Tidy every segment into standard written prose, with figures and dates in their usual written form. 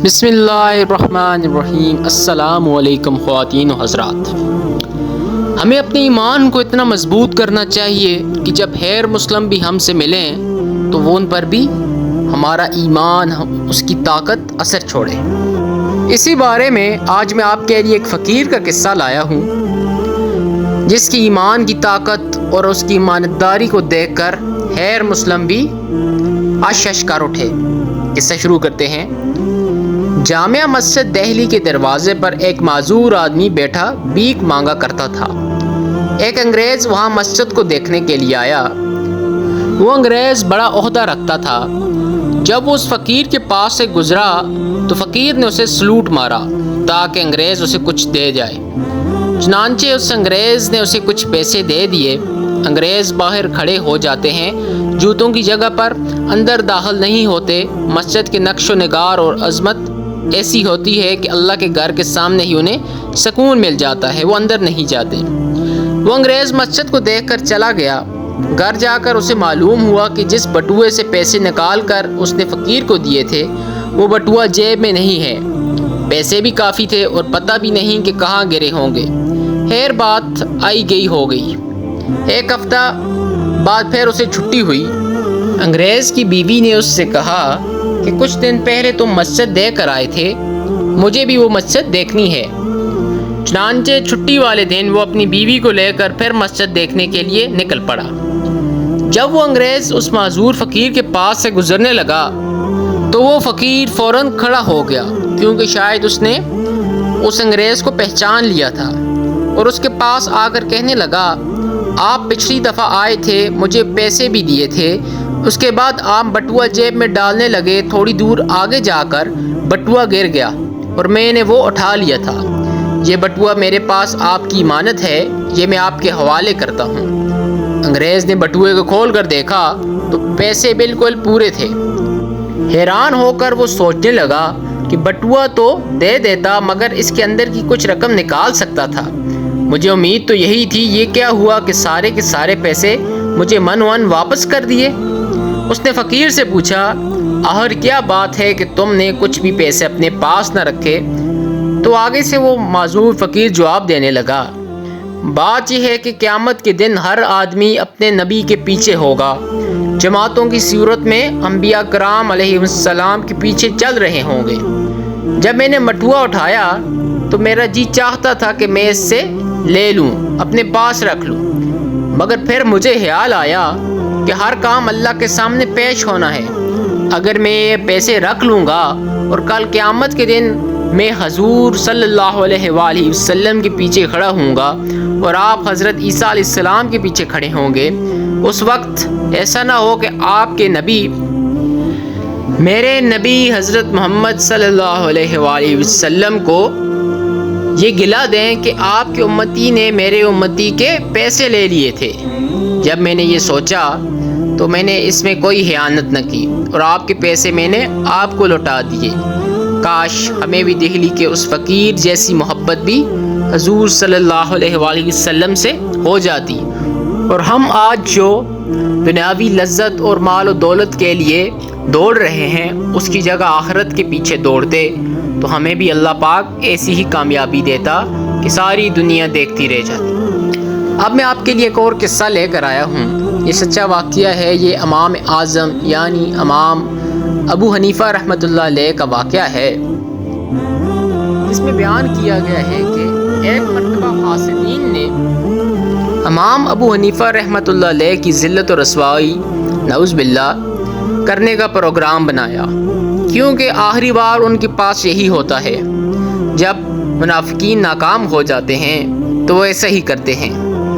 بسم اللہ الرحمن الرحیم۔ السلام علیکم خواتین و حضرات۔ ہمیں اپنے ایمان کو اتنا مضبوط کرنا چاہیے کہ جب غیر مسلم بھی ہم سے ملیں تو وہ ان پر بھی ہمارا ایمان، اس کی طاقت اثر چھوڑے۔ اسی بارے میں آج میں آپ کے لیے ایک فقیر کا قصہ لایا ہوں جس کی ایمان کی طاقت اور اس کی ایمانداری کو دیکھ کر غیر مسلم بھی اشش کر اٹھے۔ قصہ شروع کرتے ہیں۔ جامع مسجد دہلی کے دروازے پر ایک معذور آدمی بیٹھا بھیک مانگا کرتا تھا۔ ایک انگریز وہاں مسجد کو دیکھنے کے لیے آیا۔ وہ انگریز بڑا عہدہ رکھتا تھا۔ جب وہ اس فقیر کے پاس سے گزرا تو فقیر نے اسے سلوٹ مارا تاکہ انگریز اسے کچھ دے جائے۔ چنانچہ اس انگریز نے اسے کچھ پیسے دے دیے۔ انگریز باہر کھڑے ہو جاتے ہیں، جوتوں کی جگہ پر اندر داخل نہیں ہوتے۔ مسجد کے نقش و نگار اور عظمت ایسی ہوتی ہے کہ اللہ کے گھر کے سامنے ہی انہیں سکون مل جاتا ہے، وہ اندر نہیں جاتے۔ وہ انگریز مسجد کو دیکھ کر چلا گیا۔ گھر جا کر اسے معلوم ہوا کہ جس بٹوئے سے پیسے نکال کر اس نے فقیر کو دیے تھے وہ بٹوا جیب میں نہیں ہے۔ پیسے بھی کافی تھے اور پتہ بھی نہیں کہ کہاں گرے ہوں گے۔ خیر بات آئی گئی ہو گئی۔ ایک ہفتہ بعد پھر اسے چھٹی ہوئی۔ انگریز کی بیوی نے اس سے کہا کہ کچھ دن پہلے تم مسجد دیکھ کر آئے تھے، مجھے بھی وہ مسجد دیکھنی ہے۔ چنانچہ چھٹی والے دن وہ اپنی بیوی کو لے کر پھر مسجد دیکھنے کے لیے نکل پڑا۔ جب وہ انگریز اس معذور فقیر کے پاس سے گزرنے لگا تو وہ فقیر فوراً کھڑا ہو گیا، کیونکہ شاید اس نے اس انگریز کو پہچان لیا تھا، اور اس کے پاس آ کر کہنے لگا، آپ پچھلی دفعہ آئے تھے، مجھے پیسے بھی دیے تھے، اس کے بعد آپ بٹوا جیب میں ڈالنے لگے، تھوڑی دور آگے جا کر بٹوا گر گیا اور میں نے وہ اٹھا لیا تھا۔ یہ بٹوا میرے پاس آپ کی امانت ہے، یہ میں آپ کے حوالے کرتا ہوں۔ انگریز نے بٹوے کو کھول کر دیکھا تو پیسے بالکل پورے تھے۔ حیران ہو کر وہ سوچنے لگا کہ بٹوا تو دے دیتا مگر اس کے اندر کی کچھ رقم نکال سکتا تھا۔ مجھے امید تو یہی تھی، یہ کیا ہوا کہ سارے کے سارے پیسے مجھے من واپس کر دیے؟ اس نے فقیر سے پوچھا، آخر کیا بات ہے کہ تم نے کچھ بھی پیسے اپنے پاس نہ رکھے؟ تو آگے سے وہ معذور فقیر جواب دینے لگا، بات یہ ہے کہ قیامت کے دن ہر آدمی اپنے نبی کے پیچھے ہوگا، جماعتوں کی صورت میں انبیاء کرام علیہ السلام کے پیچھے چل رہے ہوں گے۔ جب میں نے بٹوا اٹھایا تو میرا جی چاہتا تھا کہ میں اس سے لے لوں، اپنے پاس رکھ لوں، مگر پھر مجھے خیال آیا کہ ہر کام اللہ کے سامنے پیش ہونا ہے۔ اگر میں یہ پیسے رکھ لوں گا اور کل قیامت کے دن میں حضور صلی اللہ علیہ وآلہ وسلم کے پیچھے کھڑا ہوں گا اور آپ حضرت عیسیٰ علیہ السلام کے پیچھے کھڑے ہوں گے، اس وقت ایسا نہ ہو کہ آپ کے نبی، میرے نبی حضرت محمد صلی اللہ علیہ وآلہ وسلم کو یہ گلا دیں کہ آپ کے امتی نے میرے امتی کے پیسے لے لیے تھے۔ جب میں نے یہ سوچا تو میں نے اس میں کوئی خیانت نہ کی اور آپ کے پیسے میں نے آپ کو لوٹا دیے۔ کاش ہمیں بھی دہلی کے اس فقیر جیسی محبت بھی حضور صلی اللہ علیہ وآلہ وسلم سے ہو جاتی، اور ہم آج جو دنیاوی لذت اور مال و دولت کے لیے دوڑ رہے ہیں اس کی جگہ آخرت کے پیچھے دوڑتے تو ہمیں بھی اللہ پاک ایسی ہی کامیابی دیتا کہ ساری دنیا دیکھتی رہ جاتی۔ اب میں آپ کے لیے ایک اور قصہ لے کر آیا ہوں۔ یہ سچا واقعہ ہے۔ یہ امام اعظم یعنی امام ابو حنیفہ رحمۃ اللہ علیہ کا واقعہ ہے۔ اس میں بیان کیا گیا ہے کہ ایک مرتبہ حاسدین نے امام ابو حنیفہ رحمۃ اللہ علیہ کی ذلت و رسوائی نعوذ باللہ کرنے کا پروگرام بنایا، کیونکہ آخری بار ان کے پاس یہی ہوتا ہے، جب منافقین ناکام ہو جاتے ہیں تو وہ ایسا ہی کرتے ہیں،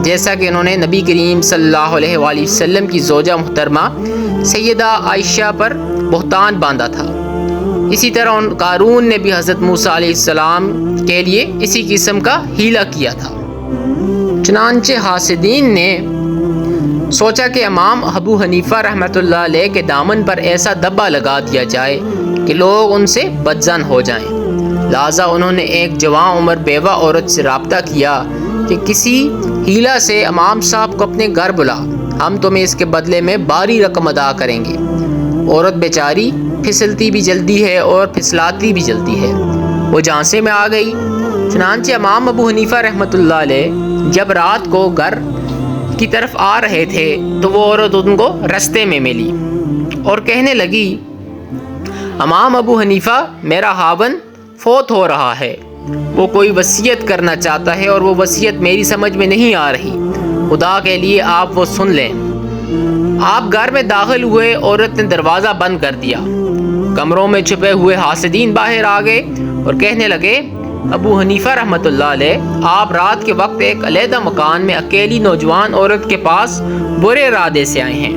جیسا کہ انہوں نے نبی کریم صلی اللہ علیہ وآلہ وسلم کی زوجہ محترمہ سیدہ عائشہ پر بہتان باندھا تھا۔ اسی طرح قارون نے بھی حضرت موسیٰ علیہ السلام کے لیے اسی قسم کا حیلہ کیا تھا۔ چنانچہ حاسدین نے سوچا کہ امام ابو حنیفہ رحمۃ اللہ علیہ کے دامن پر ایسا دبا لگا دیا جائے کہ لوگ ان سے بدظن ہو جائیں۔ لہٰذا انہوں نے ایک جوان عمر بیوہ عورت سے رابطہ کیا کہ کسی حیلہ سے امام صاحب کو اپنے گھر بلا، ہم تمہیں اس کے بدلے میں بھاری رقم ادا کریں گے۔ عورت بیچاری پھسلتی بھی جلدی ہے اور پھسلاتی بھی جلدی ہے۔ وہ جھانسے میں آ گئی۔ چنانچہ امام ابو حنیفہ رحمۃ اللہ علیہ جب رات کو گھر کی طرف آ رہے تھے تو وہ عورت ان کو رستے میں ملی اور کہنے لگی، امام ابو حنیفہ، میرا خاوند فوت ہو رہا ہے، وہ کوئی وصیت کرنا چاہتا ہے اور وہ وصیت میری سمجھ میں نہیں آ رہی، خدا کے لیے آپ وہ سن لیں۔ آپ گھر میں داخل ہوئے، عورت نے دروازہ بند کر دیا۔ کمروں میں چھپے ہوئے حاسدین باہر آ گئے اور کہنے لگے، ابو حنیفہ رحمۃ اللہ علیہ، آپ رات کے وقت ایک علیحدہ مکان میں اکیلی نوجوان عورت کے پاس برے ارادے سے آئے ہیں۔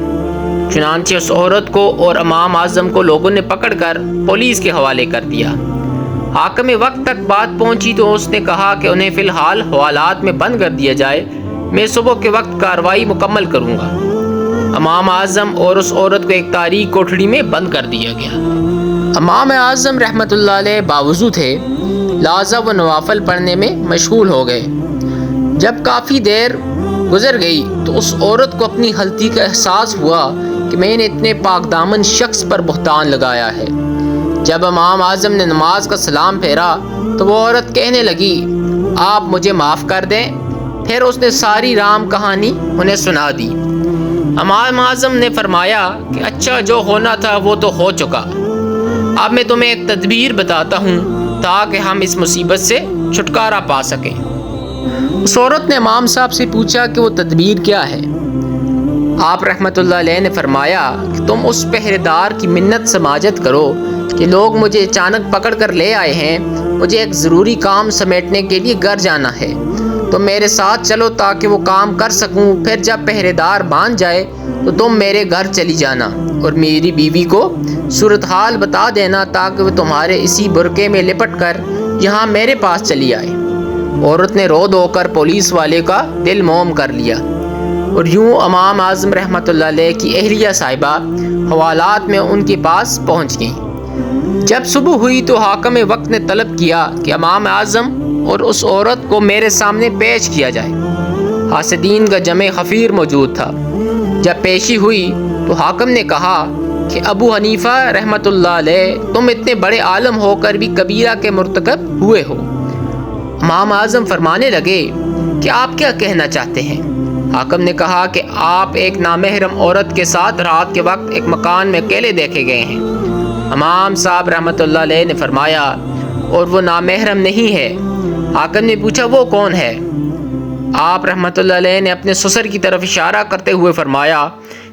چنانچہ اس عورت کو اور امام اعظم کو لوگوں نے پکڑ کر پولیس کے حوالے کر دیا۔ حاکم وقت تک بات پہنچی تو اس نے کہا کہ انہیں فی الحال حوالات میں بند کر دیا جائے، میں صبح کے وقت کارروائی مکمل کروں گا۔ امام اعظم اور اس عورت کو ایک تاریک کوٹھڑی میں بند کر دیا گیا۔ امام اعظم رحمۃ اللہ علیہ باوضو تھے، لہٰذا وہ نوافل پڑھنے میں مشغول ہو گئے۔ جب کافی دیر گزر گئی تو اس عورت کو اپنی غلطی کا احساس ہوا کہ میں نے اتنے پاک دامن شخص پر بہتان لگایا ہے۔ جب امام اعظم نے نماز کا سلام پھیرا تو وہ عورت کہنے لگی، آپ مجھے معاف کر دیں۔ پھر اس نے ساری رام کہانی انہیں سنا دی۔ امام اعظم نے فرمایا کہ اچھا، جو ہونا تھا وہ تو ہو چکا، اب میں تمہیں ایک تدبیر بتاتا ہوں تاکہ ہم اس مصیبت سے چھٹکارا پا سکیں۔ اس عورت نے امام صاحب سے پوچھا کہ وہ تدبیر کیا ہے؟ آپ رحمۃ اللہ علیہ نے فرمایا کہ تم اس پہرے دار کی منت سماجت کرو کہ لوگ مجھے اچانک پکڑ کر لے آئے ہیں، مجھے ایک ضروری کام سمیٹنے کے لیے گھر جانا ہے، تم میرے ساتھ چلو تاکہ وہ کام کر سکوں۔ پھر جب پہرے دار مان جائے تو تم میرے گھر چلی جانا اور میری بیوی کو صورتحال بتا دینا تاکہ وہ تمہارے اسی برقعے میں لپٹ کر یہاں میرے پاس چلی آئے۔ عورت نے رو دھو کر پولیس والے کا دل موم کر لیا اور یوں امام اعظم رحمۃ اللہ علیہ کی اہلیہ صاحبہ حوالات میں ان کے پاس پہنچ گئیں۔ جب صبح ہوئی تو حاکم وقت نے طلب کیا کہ امام اعظم اور اس عورت کو میرے سامنے پیش کیا جائے۔ حاسدین کا جمع خفیر موجود تھا۔ جب پیشی ہوئی تو حاکم نے کہا کہ ابو حنیفہ رحمۃ اللہ علیہ، تم اتنے بڑے عالم ہو کر بھی کبیرہ کے مرتکب ہوئے ہو۔ امام اعظم فرمانے لگے کہ آپ کیا کہنا چاہتے ہیں؟ حاکم نے کہا کہ آپ ایک نامحرم عورت کے ساتھ رات کے وقت ایک مکان میں اکیلے دیکھے گئے ہیں۔ امام صاحب رحمۃ اللہ علیہ نے فرمایا، اور وہ نامحرم نہیں ہے۔ حاکم نے پوچھا، وہ کون ہے؟ آپ رحمۃ اللہ علیہ نے اپنے سسر کی طرف اشارہ کرتے ہوئے فرمایا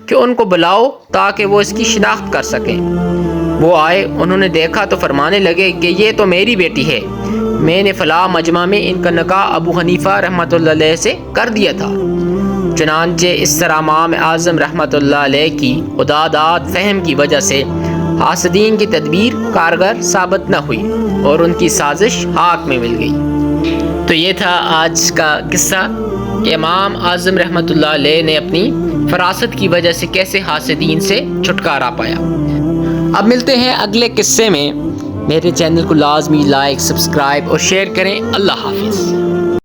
کہ ان کو بلاؤ تاکہ وہ اس کی شناخت کر سکیں۔ وہ آئے، انہوں نے دیکھا تو فرمانے لگے کہ یہ تو میری بیٹی ہے، میں نے فلاں مجمع میں ان کا نکاح ابو حنیفہ رحمۃ اللہ علیہ سے کر دیا تھا۔ چنانچہ اس طرح امام اعظم رحمۃ اللہ علیہ کی خداداد فہم کی وجہ سے حاسدین کی تدبیر کارگر ثابت نہ ہوئی اور ان کی سازش حق میں مل گئی۔ تو یہ تھا آج کا قصہ کہ امام اعظم رحمۃ اللہ علیہ نے اپنی فراست کی وجہ سے کیسے حاسدین سے چھٹکارا پایا۔ اب ملتے ہیں اگلے قصے میں۔ میرے چینل کو لازمی لائک، سبسکرائب اور شیئر کریں۔ اللہ حافظ۔